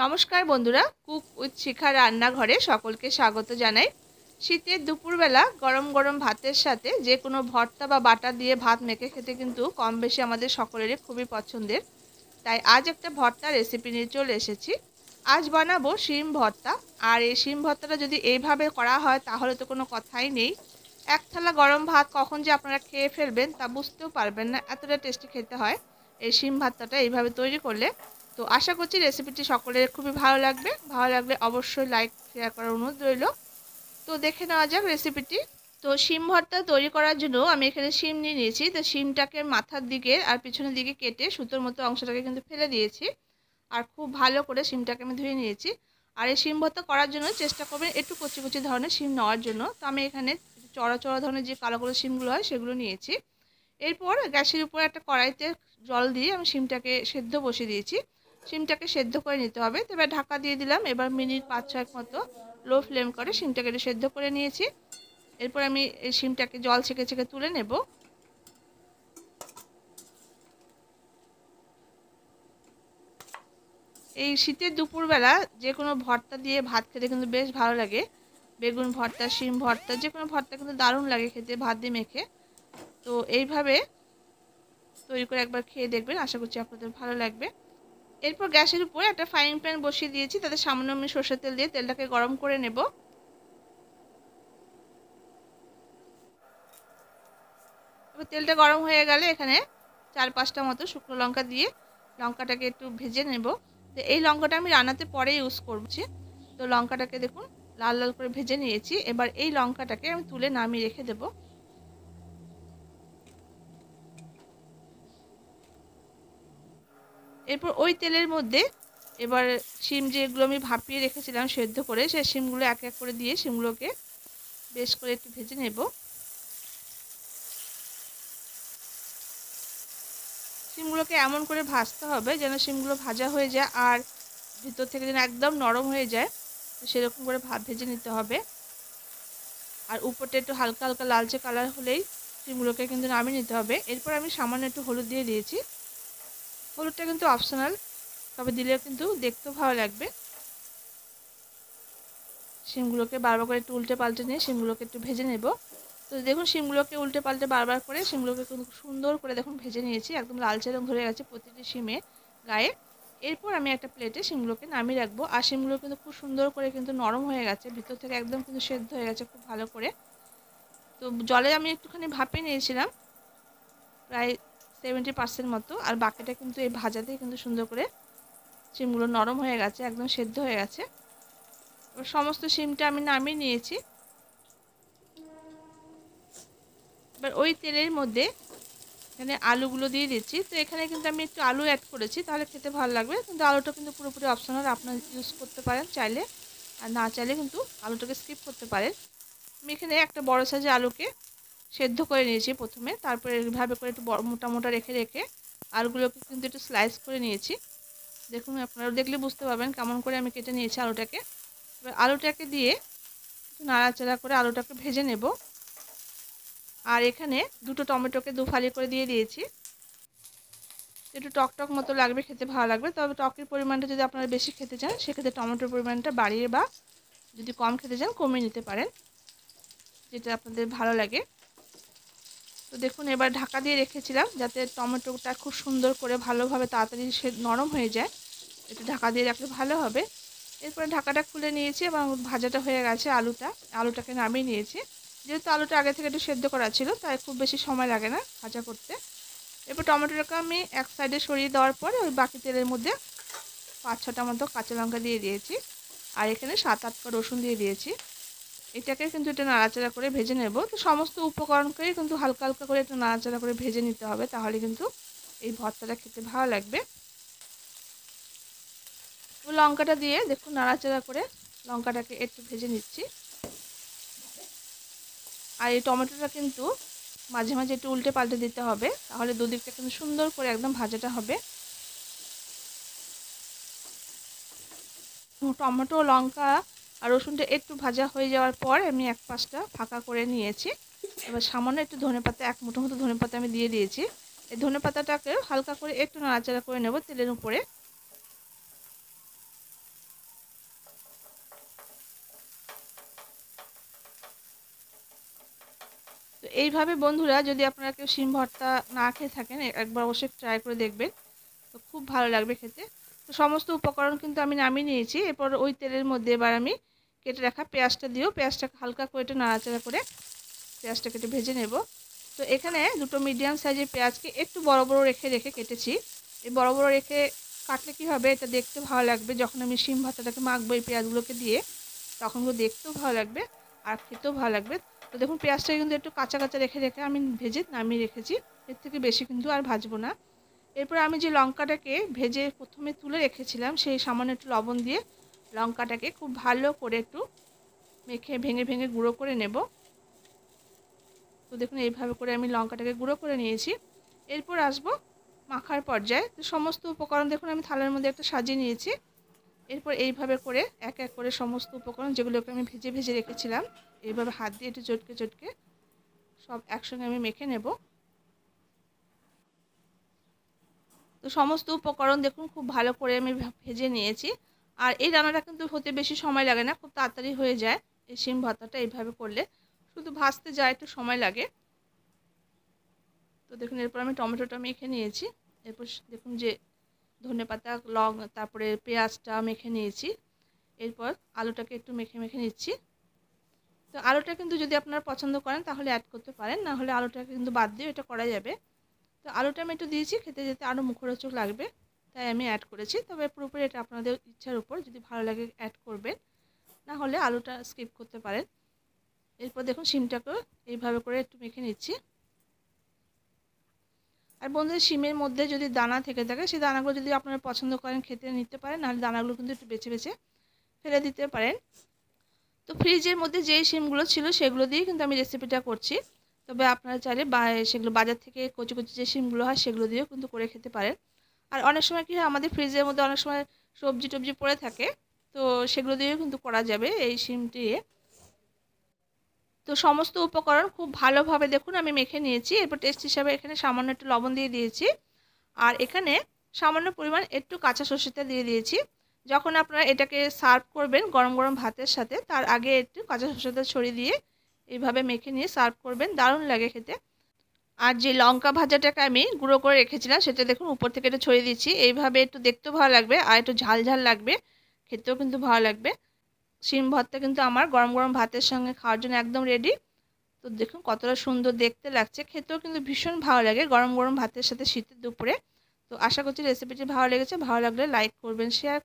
নমস্কার বন্ধুরা, cook with শিখা রান্নাঘরে সকলকে স্বাগত জানাই। শীতের দুপুরবেলা গরম গরম ভাতের সাথে যে কোনো ভর্তা বা বাটা দিয়ে ভাত মেখে খেতে কিন্তু কম বেশি আমাদের সকলেরই খুবই পছন্দের। তাই আজ একটা ভর্তা রেসিপি নিয়ে চলে এসেছি। আজ বানাবো শিম ভর্তা। আর এই শিম ভর্তাটা যদি এইভাবে করা হয় তাহলে তো কোনো কথাই নেই। এক থালা গরম ভাত কখন যে আপনারা খেয়ে ফেলবেন তা বুঝতেও পারবেন না, এতটা টেস্টি খেতে হয় এই শিম ভর্তাটা এইভাবে তৈরি করলে। তো আশা করছি রেসিপিটি সকলের খুবই ভালো লাগবে। ভালো লাগলে অবশ্যই লাইক শেয়ার করার অনুরোধ রইল। তো দেখে নেওয়া যাক রেসিপিটি। তো শিম ভর্তা তৈরি করার জন্য আমি এখানে শিম নিয়ে নিয়েছি। তো শিমটাকে মাথার দিকে আর পিছনের দিকে কেটে সুতোর মতো অংশটাকে কিন্তু ফেলে দিয়েছি। আর খুব ভালো করে শিমটাকে আমি ধুয়ে নিয়েছি। আর এই শিম ভর্তা করার জন্য চেষ্টা করবেন একটু কচি কচি ধরনের শিম নেওয়ার জন্য। তো আমি এখানে চড়া চড়া ধরনের যে কালো কালো শিমগুলো হয় সেগুলো নিয়েছি। এরপর গ্যাসের উপর একটা কড়াইতে জল দিয়ে আমি শিমটাকে সেদ্ধ বসিয়ে দিয়েছি। শিমটাকে সেদ্ধ করে নিতে হবে। তো এবার ঢাকা দিয়ে দিলাম। এবার মিনিট 5-6 মতো লো ফ্লেম করে শিমটাকে একটু সেদ্ধ করে নিয়েছি। এরপর আমি এই শিমটাকে জল ছেঁকে ছেঁকে তুলে নেব। এই শীতের দুপুরবেলা যে কোনো ভর্তা দিয়ে ভাত খেতে কিন্তু বেশ ভালো লাগে। বেগুন ভর্তা, শিম ভর্তা, যে কোনো ভর্তা কিন্তু দারুণ লাগে খেতে ভাত দিয়ে মেখে। তো এইভাবে তৈরি করে একবার খেয়ে দেখবেন, আশা করছি আপনাদের ভালো লাগবে। এরপর গ্যাসের উপরে একটা ফ্রাইং প্যান বসিয়ে দিয়েছি। তাতে সামান্য আমি সরষের তেল দিয়ে তেলটাকে গরম করে নেব। এবার তেলটা গরম হয়ে গেলে এখানে 4-5টা মতো শুকনো লঙ্কা দিয়ে লঙ্কাটাকে একটু ভেজে নেব। তো এই লঙ্কাটা আমি রান্নাতে পরে ইউজ করছি। তো লঙ্কাটাকে দেখুন লাল লাল করে ভেজে নিয়েছি। এবার এই লঙ্কাটাকে আমি তুলে নামিয়ে রেখে দেব। এরপর ওই তেলের মধ্যে এবার শিম যেগুলো আমি ভাপিয়ে রেখেছিলাম সেদ্ধ করে, সেই শিমগুলো এক এক করে দিয়ে শিমগুলোকে বেশ করে একটু ভেজে নেব। শিমগুলোকে এমন করে ভাজতে হবে যেন শিমগুলো ভাজা হয়ে যায় আর ভিতর থেকে যেন একদম নরম হয়ে যায়। তো সেরকম করে ভেজে নিতে হবে। আর উপরটা একটু হালকা হালকা লালচে কালার হলেই শিমগুলোকে কিন্তু নামিয়ে নিতে হবে। এরপর আমি সামান্য একটু হলুদ দিয়ে দিয়েছি। হলুদটা কিন্তু অপশনাল, তবে দিলেও কিন্তু দেখতেও ভালো লাগবে। শিমগুলোকে বারবার করে একটু উল্টে পাল্টে নিয়ে শিমগুলোকে একটু ভেজে নেব। তো দেখুন শিমগুলোকে উল্টে পাল্টে বারবার করে শিমগুলোকে কিন্তু সুন্দর করে দেখুন ভেজে নিয়েছি। একদম লালচে রং ধরে গেছে প্রতিটি শিমে গায়ে। এরপর আমি একটা প্লেটে শিমগুলোকে নামিয়ে রাখবো। আর শিমগুলো কিন্তু খুব সুন্দর করে কিন্তু নরম হয়ে গেছে, ভিতর থেকে একদম কিন্তু সেদ্ধ হয়ে গেছে খুব ভালো করে। তো জলে আমি একটুখানি ভাপিয়ে নিয়েছিলাম প্রায় 70% মতো, আর বাকিটা কিন্তু এই ভাজাতেই কিন্তু সুন্দর করে শিমগুলো নরম হয়ে গেছে, একদম সেদ্ধ হয়ে গেছে। এবার সমস্ত শিমটা আমি নামিয়ে নিয়েছি। এবার ওই তেলের মধ্যে এখানে আলুগুলো দিয়ে দিচ্ছি। তো এখানে কিন্তু আমি একটু আলু অ্যাড করেছি, তাহলে খেতে ভালো লাগবে। কিন্তু আলুটা কিন্তু পুরোপুরি অপশনাল, আপনারা ইউজ করতে পারেন চাইলে, আর না চাইলে কিন্তু আলুটাকে স্কিপ করতে পারেন। আমি এখানে একটা বড় সাইজের আলুকে সেদ্ধ করে নিয়েছি প্রথমে, তারপরে এইভাবে করে একটু মোটা মোটা রেখে রেখে আলুগুলোকে কিন্তু একটু স্লাইস করে নিয়েছি। দেখুন আপনারা দেখলে বুঝতে পারবেন কেমন করে আমি কেটে নিয়েছি আলুটাকে। এবার আলুটাকে দিয়ে একটু নাড়াচাড়া করে আলুটাকে ভেজে নেব। আর এখানে দুটো টমেটোকে ফালি করে দিয়ে দিয়েছি। একটু টক টক মতো লাগবে, খেতে ভালো লাগবে। তবে টকের পরিমাণটা যদি আপনারা বেশি খেতে চান সেক্ষেত্রে টমেটোর পরিমাণটা বাড়িয়ে বা যদি কম খেতে চান কমিয়ে নিতে পারেন, যেটা আপনাদের ভালো লাগে। তো দেখুন এবার ঢাকা দিয়ে রেখেছিলাম যাতে টমেটোটা খুব সুন্দর করে ভালোভাবে তাড়াতাড়ি নরম হয়ে যায়। একটু ঢাকা দিয়ে রাখলে ভালো হবে। এরপরে ঢাকাটা খুলে নিয়েছি এবং ভাজাটা হয়ে গেছে। আলুটাকে নামিয়ে নিয়েছি। যেহেতু আলুটা আগে থেকে একটু সেদ্ধ করা ছিল তাই খুব বেশি সময় লাগে না ভাজা করতে। এরপর টমেটোটাকে আমি এক সাইডে সরিয়ে দেওয়ার পরে ওই বাকি তেলের মধ্যে 5-6টা মতো কাঁচা লঙ্কা দিয়ে দিয়েছি। আর এখানে 7-8 রসুন দিয়ে দিয়েছি। এটাকে কিন্তু একটু নাড়াচাড়া করে ভেজে নেব। তো সমস্ত উপকরণকেই কিন্তু হালকা হালকা করে একটু নাড়াচাড়া করে ভেজে নিতে হবে, তাহলে কিন্তু এই ভর্তাটা খেতে ভালো লাগবে। তো লঙ্কাটা দিয়ে দেখুন নাড়াচাড়া করে লঙ্কাটাকে একটু ভেজে নিচ্ছি। আর এই টমেটোটা কিন্তু মাঝে মাঝে একটু উল্টে পাল্টে দিতে হবে, তাহলে দুদিকটা কিন্তু সুন্দর করে একদম ভাজাটা হবে। টমেটো, লঙ্কা আর রসুনটা একটু ভাজা হয়ে যাওয়ার পর আমি এক পাশটা ফাঁকা করে নিয়েছি। এবার সামান্য একটু ধনেপাতা, এক মুঠো মতো ধনেপাতা আমি দিয়ে দিয়েছি। এই ধনেপাতাটাকে হালকা করে একটু নাড়াচাড়া করে নেব তেলের উপরে। তো এইভাবে বন্ধুরা যদি আপনারা কেউ শিম ভর্তা না খেয়ে থাকেন একবার অবশ্যই ট্রাই করে দেখবেন, তো খুব ভালো লাগবে খেতে। তো সমস্ত উপকরণ কিন্তু আমি নামিয়ে নিয়েছি। এরপর ওই তেলের মধ্যে এবার আমি কেটে রাখা পেঁয়াজটা দিয়েও পেঁয়াজটাকে হালকা করে একটু নাড়াচাড়া করে পেঁয়াজটাকে একটু ভেজে নেব। তো এখানে দুটো মিডিয়াম সাইজের পেঁয়াজকে একটু বড় বড় রেখে কেটেছি। এই বড় বড় রেখে কাটলে কী হবে, এটা দেখতে ভালো লাগবে। যখন আমি শিম ভর্তাটাকে মাখবো এই পেঁয়াজগুলোকে দিয়ে, তখন দেখতেও ভালো লাগবে আর খেতেও ভালো লাগবে। তো দেখুন পেঁয়াজটাকে কিন্তু একটু কাঁচা কাঁচা রেখে আমি ভেজে নামিয়ে রেখেছি। এর থেকে বেশি কিন্তু আর ভাজবো না। এরপর আমি যে লঙ্কাটাকে ভেজে প্রথমে তুলে রেখেছিলাম, সেই সামান্য একটু লবণ দিয়ে লঙ্কাটাকে খুব ভালো করে একটু মেখে ভেঙে ভেঙে গুঁড়ো করে নেব। তো দেখুন এইভাবে করে আমি লঙ্কাটাকে গুঁড়ো করে নিয়েছি। এরপর আসবো মাখার পর্যায়ে। তো সমস্ত উপকরণ দেখুন আমি থালার মধ্যে একটা সাজিয়ে নিয়েছি। এরপর এইভাবে করে এক এক করে সমস্ত উপকরণ যেগুলোকে আমি ভেজে ভেজে রেখেছিলাম, এইভাবে হাত দিয়ে একটু চটকে চটকে সব একসঙ্গে আমি মেখে নেব। তো সমস্ত উপকরণ দেখুন খুব ভালো করে আমি ভেজে নিয়েছি। আর এই রান্নাটা কিন্তু হতে বেশি সময় লাগে না, খুব তাড়াতাড়ি হয়ে যায়। এই শিম ভর্তাটা এইভাবে করলে শুধু ভাজতে যায় একটু সময় লাগে। তো দেখুন এরপর আমি টমেটোটা মেখে নিয়েছি। এরপর দেখুন যে ধনেপাতা তারপরে পেঁয়াজটা মেখে নিয়েছি। এরপর আলুটাকে একটু মেখে মেখে নিচ্ছি। তো আলুটা কিন্তু যদি আপনারা পছন্দ করেন তাহলে অ্যাড করতে পারেন, না হলে আলুটাকে কিন্তু বাদ দিয়ে এটা করা যাবে। তো আলুটা আমি একটু দিয়েছি, খেতে যেতে আরও মুখরোচক লাগবে, তাই আমি অ্যাড করেছি। তবে পুরোপুরি এটা আপনাদের ইচ্ছার উপর, যদি ভালো লাগে অ্যাড করবেন, না হলে আলুটা স্কিপ করতে পারেন। এরপর দেখুন শিমটাকেও এইভাবে করে একটু মেখে নিচ্ছি। আর বন্ধুদের শিমের মধ্যে যদি দানা থেকে থাকে, সেই দানাগুলো যদি আপনারা পছন্দ করেন খেতে নিতে পারেন, নাহলে দানাগুলো কিন্তু একটু বেছে বেছে ফেলে দিতে পারেন। তো ফ্রিজের মধ্যে যেই শিমগুলো ছিল সেগুলো দিয়ে কিন্তু আমি রেসিপিটা করছি। তবে আপনারা চাইলে সেগুলো বাজার থেকে কচি কচি যে শিমগুলো হয় সেগুলো দিয়েও কিন্তু করে খেতে পারেন। আর অনেক সময় কী হয়, আমাদের ফ্রিজের মধ্যে অনেক সময় সবজি টবজি পড়ে থাকে, তো সেগুলো দিয়েও কিন্তু করা যাবে এই শিম দিয়ে। তো সমস্ত উপকরণ খুব ভালোভাবে দেখুন আমি মেখে নিয়েছি। এরপর টেস্ট হিসাবে এখানে সামান্য একটু লবণ দিয়ে দিয়েছি। আর এখানে সামান্য পরিমাণ একটু কাঁচা সর্ষের তেল দিয়ে দিয়েছি। যখন আপনারা এটাকে সার্ভ করবেন গরম গরম ভাতের সাথে, তার আগে একটু কাঁচা সর্ষের তেল ছড়িয়ে দিয়ে এইভাবে মেখে নিয়ে সার্ভ করবেন, দারুণ লাগে খেতে। আর যে লঙ্কা ভাজাটাকে আমি গুঁড়ো করে রেখেছিলাম সেটা দেখুন উপর থেকে একটু ছড়িয়ে দিচ্ছি। এইভাবে একটু দেখতেও ভালো লাগবে আর একটু ঝাল ঝাল লাগবে, খেতেও কিন্তু ভালো লাগবে। শিম ভর্তা কিন্তু আমার গরম গরম ভাতের সঙ্গে খাওয়ার জন্য একদম রেডি। তো দেখুন কতটা সুন্দর দেখতে লাগছে, খেতেও কিন্তু ভীষণ ভালো লাগে গরম গরম ভাতের সাথে শীতের দুপুরে। তো আশা করছি রেসিপিটি ভালো লেগেছে। ভালো লাগলে লাইক করবেন, শেয়ার